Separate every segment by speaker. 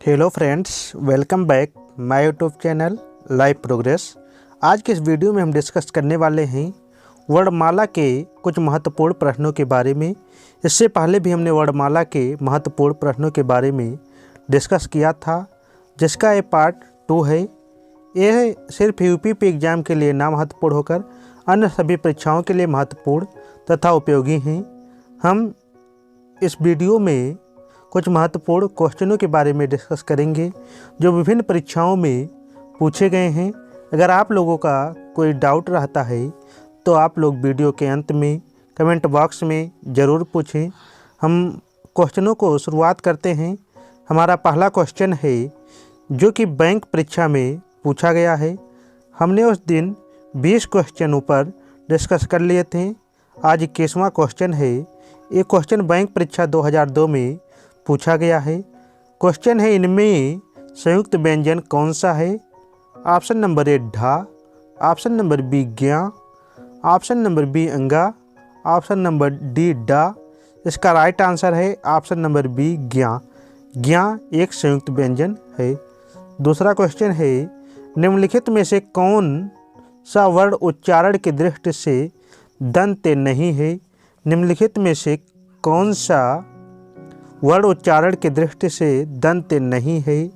Speaker 1: Hello friends, welcome back my YouTube channel life progress. आज के इस वीडियो में हम डिस्कस करने वाले हैं वर्णमाला के कुछ महत्वपूर्ण प्रश्नों के बारे में। इससे पहले भी हमने वर्णमाला के महत्वपूर्ण प्रश्नों के बारे में डिस्कस किया था, जिसका ये पार्ट 2 है। ये सिर्फ यूपी एग्ज़ाम के लिए ना महत्वपूर्ण होकर अन्य सभी परीक्षाओं के लिए महत्वपूर्ण तथा उपयोगी हैं। हम इस वीडियो में कुछ महत्वपूर्ण क्वेश्चनों के बारे में डिस्कस करेंगे जो विभिन्न परीक्षाओं में पूछे गए हैं। अगर आप लोगों का कोई डाउट रहता है तो आप लोग वीडियो के अंत में कमेंट बॉक्स में ज़रूर पूछें। हम क्वेश्चनों को शुरुआत करते हैं। हमारा पहला क्वेश्चन है जो कि बैंक परीक्षा में पूछा गया है। हमने उस दिन 20 क्वेश्चन ऊपर डिस्कस कर लिए थे। आज 21वां क्वेश्चन है। ये क्वेश्चन बैंक परीक्षा 2002 में पूछा गया है। क्वेश्चन है, इनमें संयुक्त व्यंजन कौन सा है? ऑप्शन नंबर ए ढा, ऑप्शन नंबर बी ज्ञा, ऑप्शन नंबर बी अंगा, ऑप्शन नंबर डी डा। इसका राइट आंसर है ऑप्शन नंबर बी ज्ञा। ज्ञा एक संयुक्त व्यंजन है। दूसरा क्वेश्चन है, निम्नलिखित में से कौन सा वर्ण उच्चारण की दृष्टि से दंत नहीं है? निम्नलिखित में से कौन सा वर्ण उच्चारण की दृष्टि से दंत नहीं है?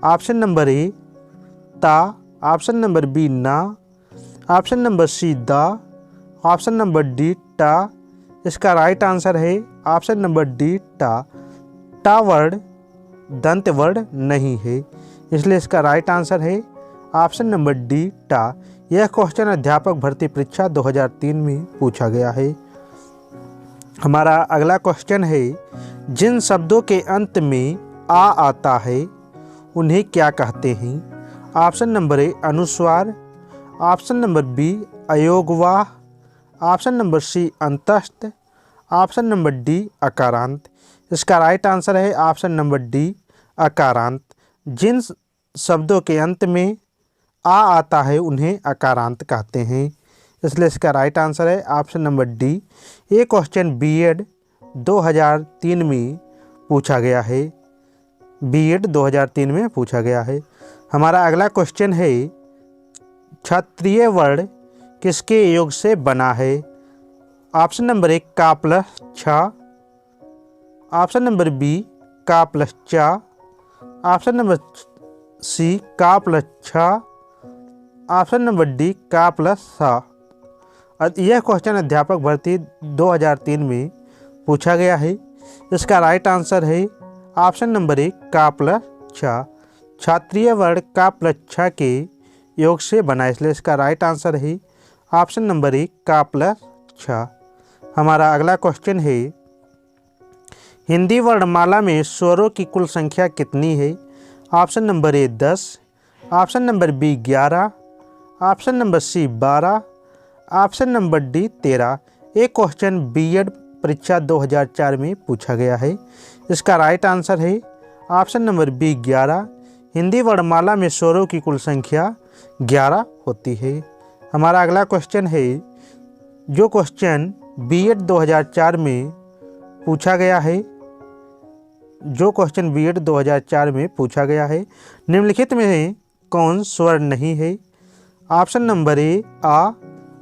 Speaker 1: ऑप्शन नंबर ए ता, ऑप्शन नंबर बी ना, ऑप्शन नंबर सी दा, ऑप्शन नंबर डी टा। इसका राइट आंसर है ऑप्शन नंबर डी टा। टा वर्ण दंत वर्ण नहीं है, इसलिए इसका राइट आंसर है ऑप्शन नंबर डी टा। यह क्वेश्चन अध्यापक भर्ती परीक्षा 2003 में पूछा गया है। हमारा अगला क्वेश्चन है, जिन शब्दों के अंत में आ आता है उन्हें क्या कहते हैं? ऑप्शन नंबर ए अनुस्वार, ऑप्शन नंबर बी अयोगवाह, ऑप्शन नंबर सी अंतस्थ, ऑप्शन नंबर डी अकारांत। इसका राइट आंसर है ऑप्शन नंबर डी अकारांत। जिन शब्दों के अंत में आ आता है उन्हें अकारांत कहते हैं, इसलिए इसका राइट आंसर है ऑप्शन नंबर डी। ये क्वेश्चन बीएड 2003 में पूछा गया है। बीएड 2003 में पूछा गया है। हमारा अगला क्वेश्चन है, क्षत्रिय वर्ण किसके योग से बना है? ऑप्शन नंबर ए का प्लस छ, ऑप्शन नंबर बी का प्लस चा, ऑप्शन नंबर सी का प्लस छ, ऑप्शन नंबर डी का प्लस सा। यह क्वेश्चन अध्यापक भर्ती 2003 में पूछा गया है। इसका राइट आंसर है ऑप्शन नंबर ए का प्लस छ। क्षत्रिय वर्ण का प्लस छ के योग से बना, इसलिए इसका राइट आंसर है ऑप्शन नंबर ए का प्लस छ। हमारा अगला क्वेश्चन है, हिंदी वर्णमाला में स्वरों की कुल संख्या कितनी है? Option number A 10, option number B 11, option number C 12, option number D 13। एक क्वेश्चन बीएड परीक्षा 2004 में पूछा गया है। इसका राइट आंसर है ऑप्शन नंबर बी 11। हिंदी वर्णमाला में स्वरों की कुल संख्या 11 होती है। हमारा अगला क्वेश्चन है, जो क्वेश्चन बीएड 2004 में पूछा गया है, जो क्वेश्चन बीएड 2004 में पूछा गया है, निम्नलिखित में कौन स्वर नहीं है? ऑप्शन नंबर ए आ,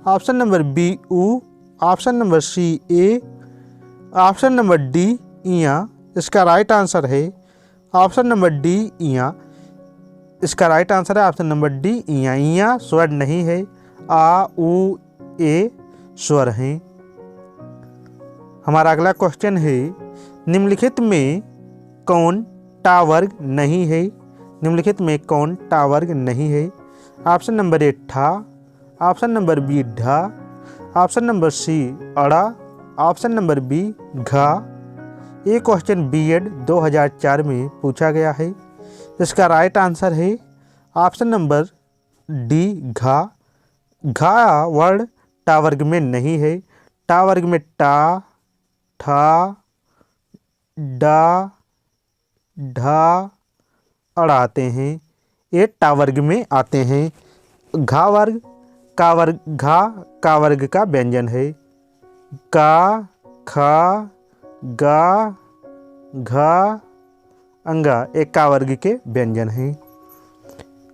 Speaker 1: ऑप्शन नंबर बी उ, ऑप्शन नंबर सी ए, ऑप्शन नंबर डी इया। इसका राइट आंसर है ऑप्शन नंबर डी इया। इसका राइट आंसर है ऑप्शन नंबर डी इया। इया स्वर नहीं है, आ उ ए स्वर हैं। हमारा अगला क्वेश्चन है, निम्नलिखित में कौन टा वर्ग नहीं है? निम्नलिखित में कौन टा वर्ग नहीं है? ऑप्शन नंबर ए ठा, ऑप्शन नंबर बी ढा, ऑप्शन नंबर सी अड़ा, ऑप्शन नंबर बी घा। ये क्वेश्चन बीएड 2004 में पूछा गया है। इसका राइट आंसर है ऑप्शन नंबर डी घा। घा वर्ण टा वर्ग में नहीं है। टा वर्ग में टा, ठा, डा, ढा, अड़ा आते हैं। ये टा वर्ग में आते हैं। घा वर्ग का वर्ग, घा का वर्ग का व्यंजन है। का, खा, गा, घा, अंगा एक का वर्ग के व्यंजन हैं।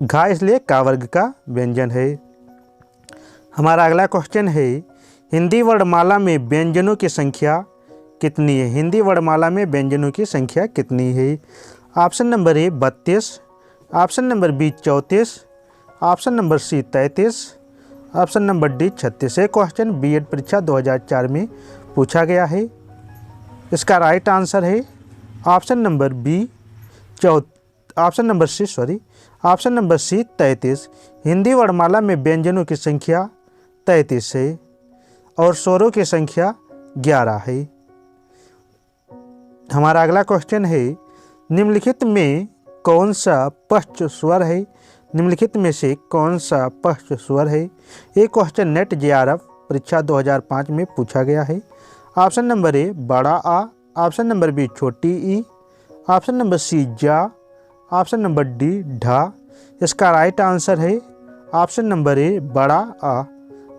Speaker 1: घा इसलिए का वर्ग का व्यंजन है। हमारा अगला क्वेश्चन है, हिंदी वर्णमाला में व्यंजनों की संख्या कितनी है? हिंदी वर्णमाला में व्यंजनों की संख्या कितनी है? Option number A 32, option number B 34, option number C 33, option number D 36। ये क्वेश्चन बीएड परीक्षा 2004 में पूछा गया है। इसका राइट आंसर है option number option number C 33। Hindi वर्णमाला में व्यंजनों की संख्या 33 है और स्वरों की संख्या 11 है। हमारा अगला क्वेश्चन है, निम्नलिखित में कौन सा पश्च स्वर है? निम्नलिखित में से कौन सा पश्च स्वर है? ये क्वेश्चन नेट जेआरएफ परीक्षा 2005 में पूछा गया है। ऑप्शन नंबर ए बड़ा आ, ऑप्शन नंबर बी छोटी ई, ऑप्शन नंबर सी जा, ऑप्शन नंबर डी ढा। इसका राइट आंसर है ऑप्शन नंबर ए बड़ा आ।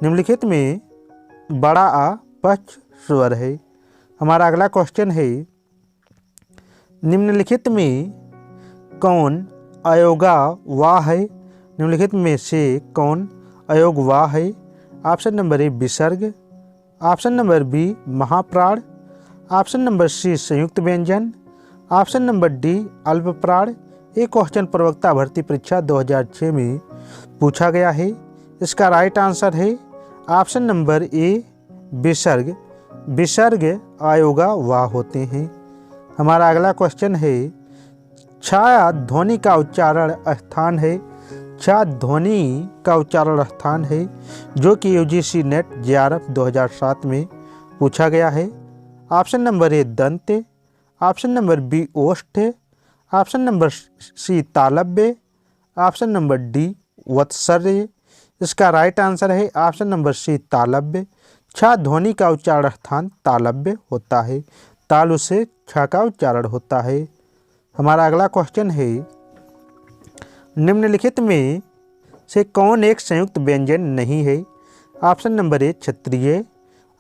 Speaker 1: निम्नलिखित में बड़ा आ पश्च स्वर है। हमारा अगला क्वेश्चन है, निम्नलिखित में कौन अयोगा वा है? निम्नलिखित में से कौन अयोग वा है? ऑप्शन नंबर ए विसर्ग, ऑप्शन नंबर बी महाप्राण, ऑप्शन नंबर सी संयुक्त व्यंजन, ऑप्शन नंबर डी अल्पप्राण। ये क्वेश्चन प्रवक्ता भर्ती परीक्षा 2006 में पूछा गया है। इसका राइट आंसर है ऑप्शन नंबर ए विसर्ग। विसर्ग अयोगा वा होते हैं। हमारा अगला क्वेश्चन है, छाया ध्वनि का उच्चारण स्थान है। छा ध्वनि का उच्चारण स्थान है जो कि यूजीसी नेट जेआरएफ 2007 में पूछा गया है। ऑप्शन नंबर ए दंत, ऑप्शन नंबर बी ओष्ठ, ऑप्शन नंबर सी तालव्य, ऑप्शन नंबर डी वत्सर्य। इसका राइट आंसर है ऑप्शन नंबर सी तालव्य। छा ध्वनि का उच्चारण स्थान तालव्य होता है। तालु से छ का उच्चारण होता है। हमारा अगला क्वेश्चन है, निम्नलिखित में से कौन एक संयुक्त व्यंजन नहीं है? ऑप्शन नंबर ए क्षत्रिय,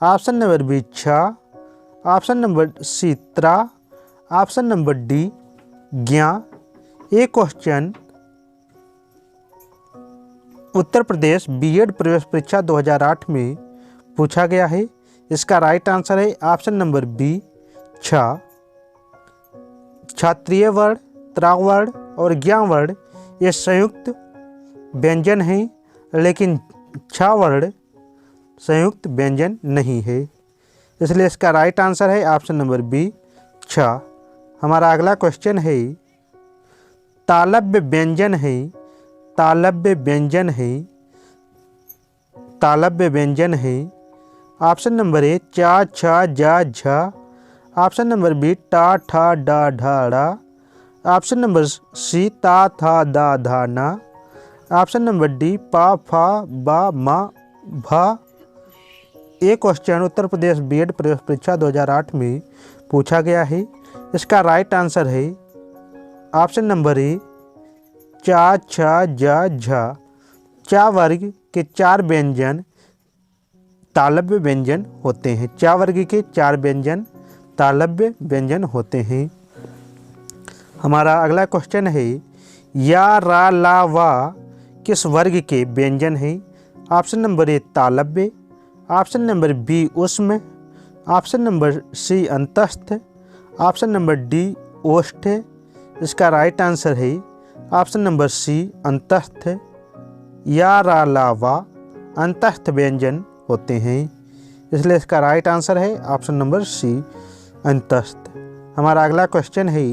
Speaker 1: ऑप्शन नंबर बी छा, ऑप्शन नंबर सी त्रा, ऑप्शन नंबर डी ज्ञा। ये क्वेश्चन उत्तर प्रदेश बीएड प्रवेश परीक्षा 2008 में पूछा गया है। इसका राइट आंसर है ऑप्शन नंबर बी छा। क्षत्रिय वर्ण, त्रावर्ण और ज्ञा वर्ण ये संयुक्त व्यंजन हैं, लेकिन छा वर्ण संयुक्त व्यंजन नहीं है, इसलिए इसका राइट आंसर है ऑप्शन नंबर बी छा। हमारा अगला क्वेश्चन है, तालव्य व्यंजन है। तालव्य व्यंजन है। तालव्य व्यंजन है। ऑप्शन नंबर ए चा छा जा झा, ऑप्शन नंबर बी टा ठा डा ढा डा, ऑप्शन नंबर सी ता था दा धा ना, ऑप्शन नंबर डी पा फा बा मा भा। ये क्वेश्चन उत्तर प्रदेश बीएड प्रवेश परीक्षा 2008 में पूछा गया है। इसका राइट आंसर है ऑप्शन नंबर ए चा छा जा झा। चा वर्ग के 4 व्यंजन तालव्य व्यंजन होते हैं। चा वर्ग के 4 व्यंजन तालव्य व्यंजन होते हैं। हमारा अगला क्वेश्चन है, या रा ला वा किस वर्ग के व्यंजन हैं? ऑप्शन नंबर ए तालव्य, ऑप्शन नंबर बी उष्म, ऑप्शन नंबर सी अंतस्थ, ऑप्शन नंबर डी ओष्ठ। इसका राइट आंसर है ऑप्शन नंबर सी अंतस्थ। या रा ला वा अंतस्थ व्यंजन होते हैं, इसलिए इसका राइट आंसर है ऑप्शन नंबर सी अंतस्थ। हमारा अगला क्वेश्चन है,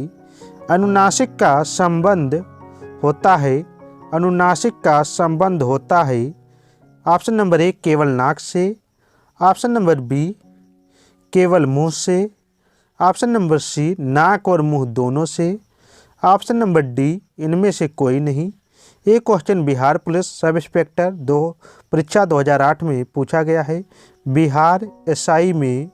Speaker 1: अनुनासिक का संबंध होता है। अनुनासिक का संबंध होता है ऑप्शन नंबर ए केवल नाक से, ऑप्शन नंबर बी केवल मुंह से, ऑप्शन नंबर सी नाक और मुंह दोनों से, ऑप्शन नंबर डी इनमें से कोई नहीं। ये question Bihar police sub inspector परीक्षा 2008 में पूछा गया है। बिहार एसआई में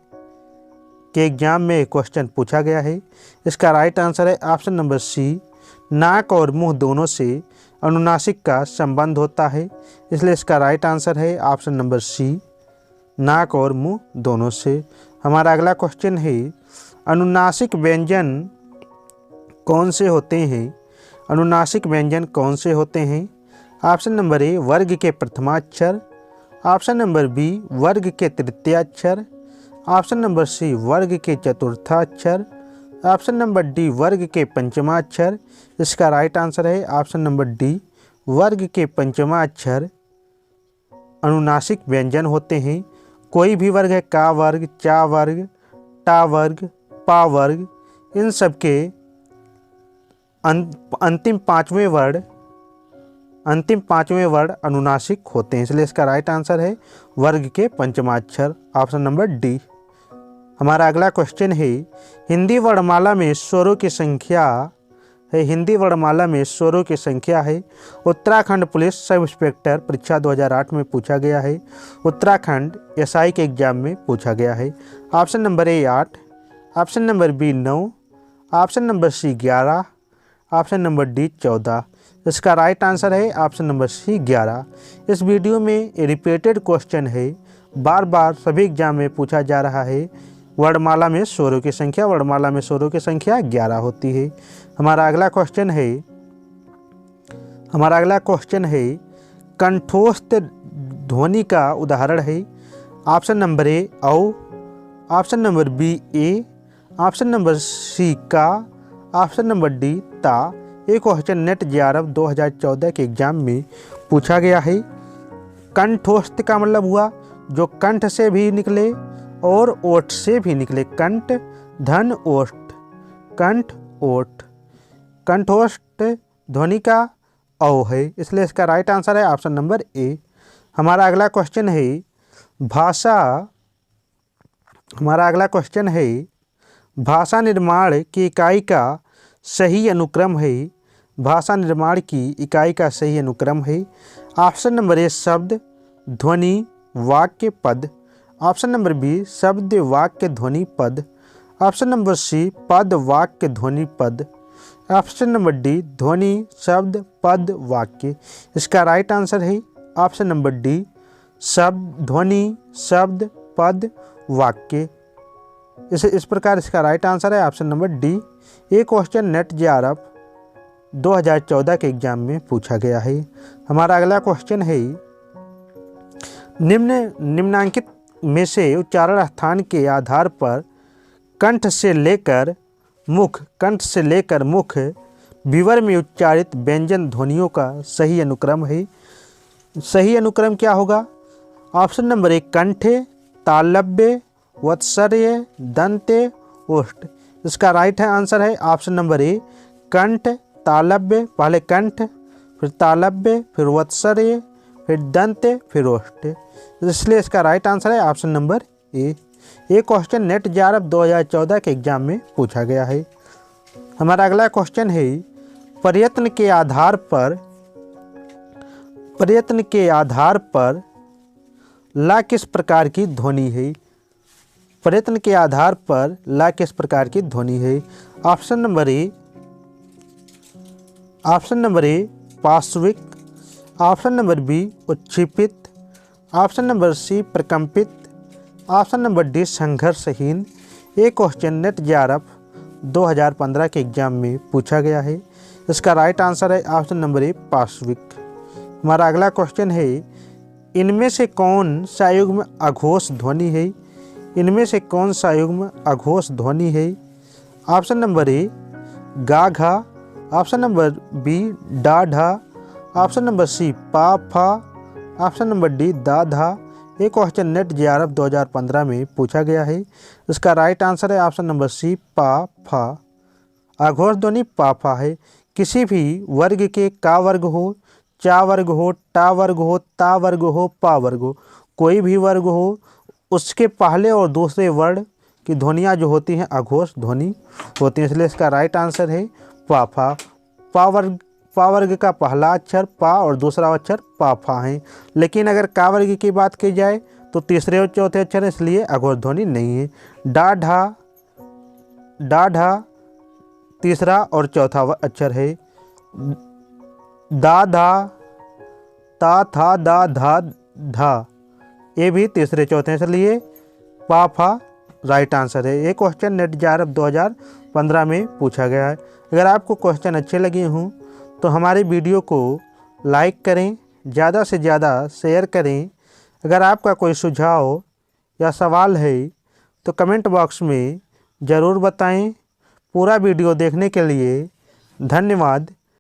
Speaker 1: के एग्जाम में क्वेश्चन पूछा गया है। इसका राइट आंसर है ऑप्शन नंबर सी, नाक और मुंह दोनों से अनुनासिक का संबंध होता है, इसलिए इसका राइट आंसर है ऑप्शन नंबर सी, नाक और मुंह दोनों से। हमारा अगला क्वेश्चन है, अनुनासिक व्यंजन कौन से होते हैं? अनुनासिक व्यंजन कौन से होते हैं? ऑप्शन नंबर ए वर्ग के प्रथमाक्षर, ऑप्शन नंबर बी वर्ग के तृतीयाक्षर, ऑप्शन नंबर सी वर्ग के चतुर्थाक्षर, ऑप्शन नंबर डी वर्ग के पंचमाक्षर। इसका राइट आंसर है ऑप्शन नंबर डी वर्ग के पंचमाक्षर अनुनासिक व्यंजन होते हैं। कोई भी वर्ग है, का वर्ग, चा वर्ग, टा वर्ग, पा वर्ग, इन सब के अंतिम पांचवें वर्ण अनुनासिक होते हैं, इसलिए इसका राइट आंसर है वर्ग के पंचमाक्षर, ऑप्शन नंबर डी। हमारा अगला क्वेश्चन है हिंदी वर्णमाला में स्वरों की संख्या है। उत्तराखंड पुलिस सब इंस्पेक्टर परीक्षा 2008 में पूछा गया है। उत्तराखंड एसआई के एग्जाम में पूछा गया है। Option number A 8, option number B 9, option number C 11, option number D 14। इसका राइट आंसर है ऑप्शन नंबर सी 11। इस वीडियो में रिपीटेड क्वेश्चन है, बार बार सभी एग्जाम में पूछा जा रहा है। वर्णमाला में स्वरों की संख्या 11 होती है। हमारा अगला क्वेश्चन है कंठोस्थ ध्वनि का उदाहरण है। ऑप्शन नंबर ए औ, ऑप्शन नंबर बी ए, ऑप्शन नंबर सी का, ऑप्शन नंबर डी ता। एक क्वेश्चन नेट जेआरएफ 2014 के एग्जाम में पूछा गया है। कंठोस्थ का मतलब हुआ जो कंठ से भी निकले और ओठ से भी निकले, कंठ धन ओष्ठ, कंठ ओठ। कंठोष्ठ ध्वनि का औ है, इसलिए इसका राइट आंसर है ऑप्शन नंबर ए। हमारा अगला क्वेश्चन है भाषा निर्माण की इकाई का सही अनुक्रम है। भाषा निर्माण की इकाई का सही अनुक्रम है। ऑप्शन नंबर ए शब्द, ध्वनि, वाक्य, पद, ऑप्शन नंबर बी शब्द, वाक्य, ध्वनि, पद, ऑप्शन नंबर सी पद, वाक्य, ध्वनि, पद, ऑप्शन नंबर डी ध्वनि, शब्द, पद, वाक्य। इसका राइट आंसर है ऑप्शन नंबर डी शब्द, ध्वनि, शब्द, पद, वाक्य। इस प्रकार इसका राइट आंसर है ऑप्शन नंबर डी। ये क्वेश्चन नेट जेआरएफ 2014 के एग्जाम में पूछा गया है। हमारा अगला क्वेश्चन है निम्नांकित में से उच्चारण स्थान के आधार पर कंठ से लेकर मुख विवर में उच्चारित व्यंजन ध्वनियों का सही अनुक्रम है। सही अनुक्रम क्या होगा? ऑप्शन नंबर ए कंठे, तालव्य, वत्सर्य, दंते, ओष्ठ। इसका राइट आंसर है ऑप्शन नंबर ए कंठ, तालव्य, पहले कंठ, फिर तालव्य, फिर वत्सर्य, फिर दंते, फिर ओष्ठ। इसलिए इसका राइट आंसर है ऑप्शन नंबर ए। ये क्वेश्चन नेट जेआरएफ 2014 के एग्जाम में पूछा गया है। हमारा अगला क्वेश्चन है प्रयत्न के आधार पर ला किस प्रकार की ध्वनि है? प्रयत्न के आधार पर ला किस प्रकार की ध्वनि है? ऑप्शन नंबर ए पार्श्विक, ऑप्शन नंबर बी उच्छिपित, ऑप्शन नंबर सी प्रकंपित, ऑप्शन नंबर डी संघर्षहीन। ये क्वेश्चन नेट जेआरएफ 2015 के एग्जाम में पूछा गया है। इसका राइट आंसर है ऑप्शन नंबर ए पार्श्विक। हमारा अगला क्वेश्चन है इनमें से कौन सा युग्म अघोष ध्वनि है? इनमें से कौन सा युग्म अघोष ध्वनि है? ऑप्शन नंबर ए गा घा, ऑप्शन नंबर बी डा ढा, ऑप्शन नंबर सी पा फा, ऑप्शन नंबर डी दा धा। ये क्वेश्चन नेट जेआरएफ 2015 में पूछा गया है। इसका राइट आंसर है ऑप्शन नंबर सी पा फा। अघोष ध्वनि पा फा है। किसी भी वर्ग के का वर्ग हो, चा वर्ग हो, टा वर्ग हो, ता वर्ग हो, पा वर्ग हो, कोई भी वर्ग हो, उसके पहले और दूसरे वर्ण की ध्वनियाँ जो होती हैं अघोष ध्वनि होती हैं, इसलिए इसका राइट आंसर है पा फा। पा वर्ग का पहला अक्षर पा और दूसरा अक्षर पा फा है। लेकिन अगर का वर्ग की बात की जाए तो तीसरे और चौथे अक्षर, इसलिए अघोष ध्वनि नहीं है। डा ढा तीसरा और चौथा अक्षर है। दा धा, ता था, दा धा धा, ये भी तीसरे चौथे, इसलिए पा फा राइट आंसर है। ये क्वेश्चन नेट जेआरएफ 2015 में पूछा गया है। अगर आपको क्वेश्चन अच्छे लगे हों तो हमारे वीडियो को लाइक करें, ज़्यादा से ज़्यादा शेयर करें। अगर आपका कोई सुझाव या सवाल है तो कमेंट बॉक्स में ज़रूर बताएं। पूरा वीडियो देखने के लिए धन्यवाद।